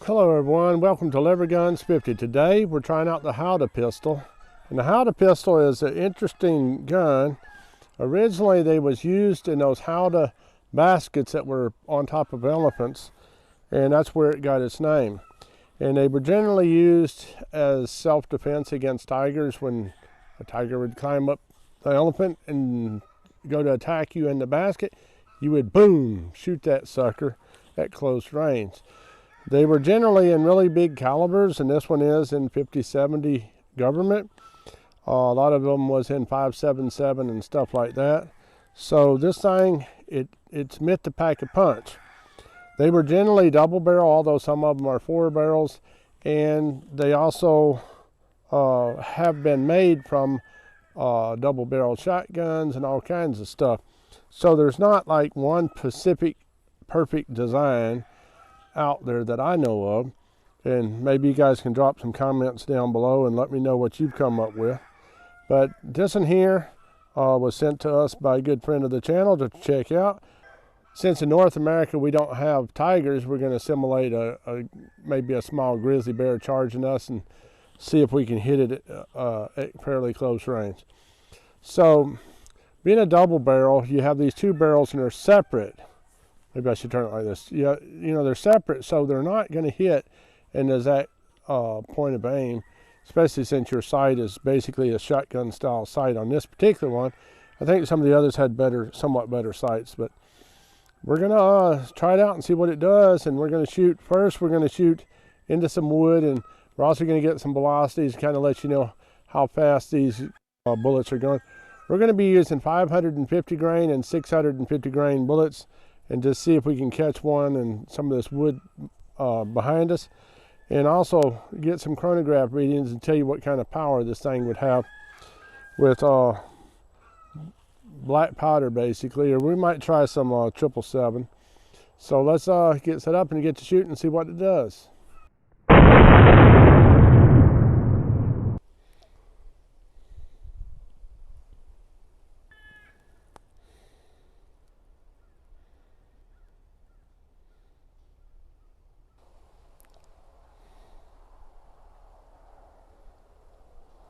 Hello everyone, welcome to Lever Guns 50. Today we're trying out the howdah pistol. And the howdah pistol is an interesting gun. Originally they was used in those howdah baskets that were on top of elephants, and that's where it got its name. And they were generally used as self-defense against tigers. When a tiger would climb up the elephant and go to attack you in the basket, you would boom, shoot that sucker at close range. They were generally in really big calibers, and this one is in 50-70 government. A lot of them was in 5.77 and stuff like that. So this thing, it's meant to pack a punch. They were generally double barrel, although some of them are 4 barrels, and they also have been made from double barrel shotguns and all kinds of stuff. So there's not like one specific perfect design out there that I know of, and maybe you guys can drop some comments down below and let me know what you've come up with. But this one here was sent to us by a good friend of the channel to check out. Since in North America we don't have tigers, we're going to simulate maybe a small grizzly bear charging us and see if we can hit it at fairly close range. So being a double barrel, you have these 2 barrels and they're separate. Maybe I should turn it like this. Yeah, you know, they're separate, so they're not going to hit in the exact point of aim, especially since your sight is basically a shotgun style sight on this particular one. I think some of the others had somewhat better sights, but we're going to try it out and see what it does. And we're going to shoot, first we're going to shoot into some wood, and we're also going to get some velocities to kind of let you know how fast these bullets are going. We're going to be using 550 grain and 650 grain bullets, and just see if we can catch one in some of this wood behind us, and also get some chronograph readings and tell you what kind of power this thing would have with black powder basically, or we might try some 777. So let's get set up and get to shooting and see what it does.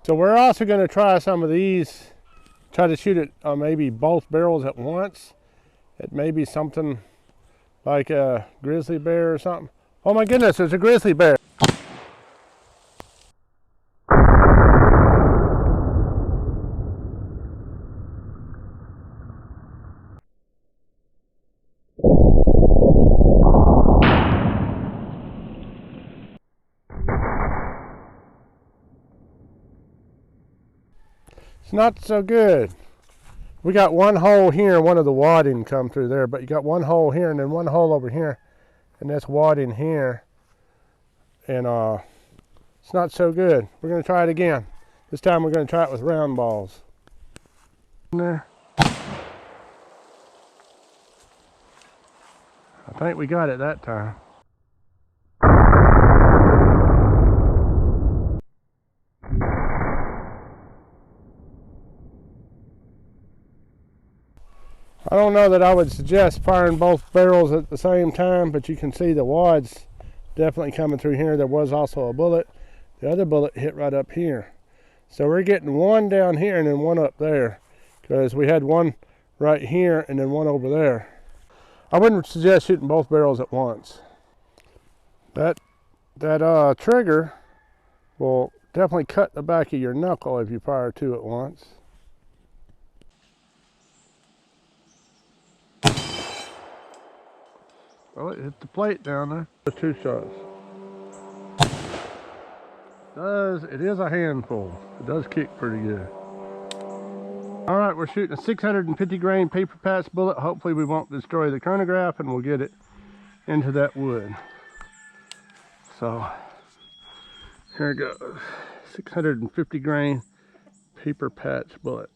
So we're also going to try some of these, try to shoot it maybe both barrels at once. It may be something like a grizzly bear or something. Oh my goodness, there's a grizzly bear. It's not so good. We got one hole here, one of the wadding come through there, but you got one hole here and then one hole over here, and that's wadding here, and it's not so good. We're going to try it again. This time we're going to try it with round balls. There. I think we got it that time. I don't know that I would suggest firing both barrels at the same time, but you can see the wads definitely coming through here. There was also a bullet. The other bullet hit right up here. So we're getting one down here and then one up there, because we had one right here and then one over there. I wouldn't suggest shooting both barrels at once. That trigger will definitely cut the back of your knuckle if you fire 2 at once. Well, it hit the plate down there. The 2 shots. It is a handful. It does kick pretty good. All right, we're shooting a 650 grain paper patch bullet. Hopefully we won't destroy the chronograph and we'll get it into that wood. So here it goes. 650 grain paper patch bullet.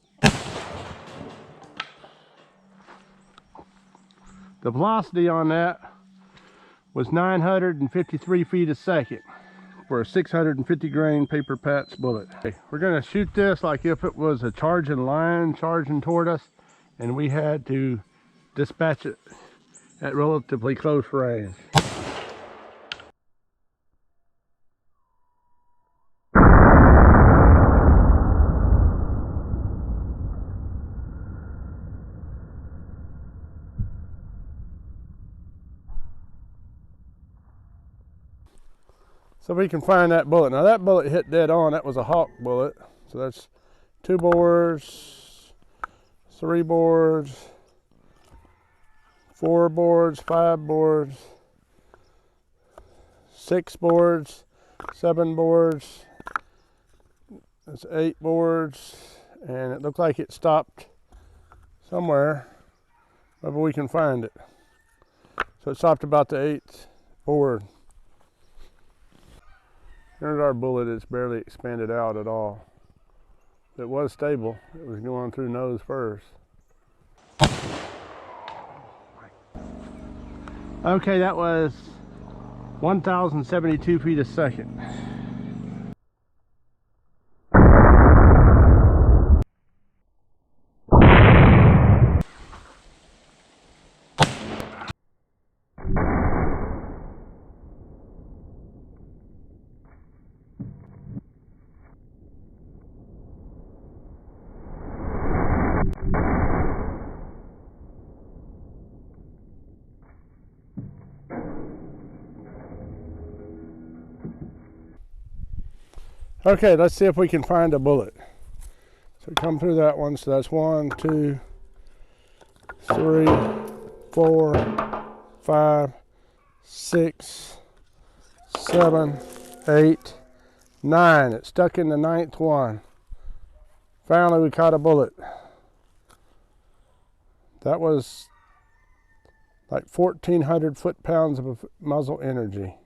The velocity on that was 953 feet a second for a 650 grain paper patch bullet. Okay, we're going to shoot this like if it was a charging lion charging toward us, and we had to dispatch it at relatively close range. So we can find that bullet. Now that bullet hit dead on. That was a hawk bullet. So that's 2 bores, 3 bores, 4 boards, 5 boards, 6 boards, 7 boards, that's 8 boards, and it looked like it stopped somewhere. Maybe we can find it. So it stopped about the 8th board. Here's our bullet. It's barely expanded out at all. It was stable. It was going through nose first. Okay, that was 1,072 feet a second. Okay, let's see if we can find a bullet. So come through that one. So that's 1, 2, 3, 4, 5, 6, 7, 8, 9. It's stuck in the 9th one. Finally, we caught a bullet. That was like 1,400 foot-pounds of muzzle energy.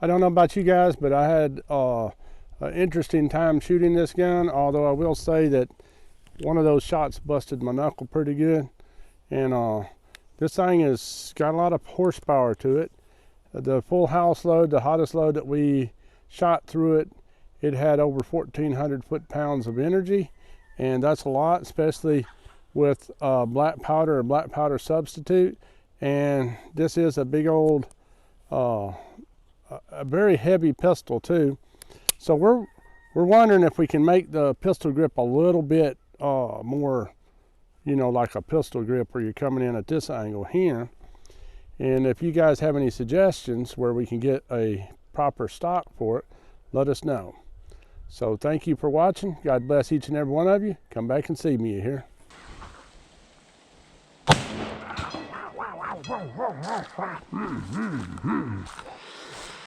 I don't know about you guys, but I had an interesting time shooting this gun, although I will say that one of those shots busted my knuckle pretty good. And this thing has got a lot of horsepower to it. The full house load, the hottest load that we shot through it, it had over 1,400 foot-pounds of energy, and that's a lot, especially with black powder or black powder substitute. And this is a big old a very heavy pistol too. So we're wondering if we can make the pistol grip a little bit more, you know, like a pistol grip where you're coming in at this angle here. And if you guys have any suggestions where we can get a proper stock for it, let us know. So thank you for watching. God bless each and every one of you. Come back and see me here.